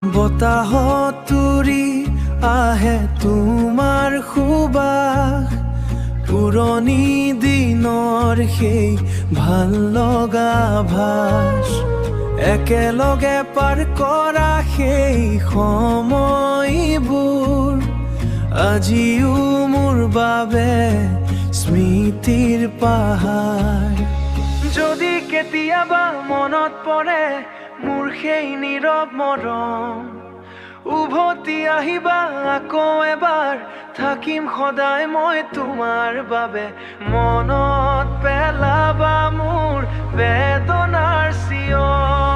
বতাহত তুৰি আহে তোমাৰ সুবাস, পুৰণি দিনৰ সেই ভাল লগা ভাস, একেলগে পাৰ কৰা সেই সময়বোৰ আজিও মোৰ বাবে স্মৃতিৰ পাহাৰ। যদি কেতিয়াবা মনত পৰে মোৰ সেই নীৰৱ মৰম, উভতি আহিবা আকৌ এবাৰ, থাকিম সদায় মই তোমাৰ বাবে। মনত পেলাবা মোৰ বেদনাৰ চিঞৰ।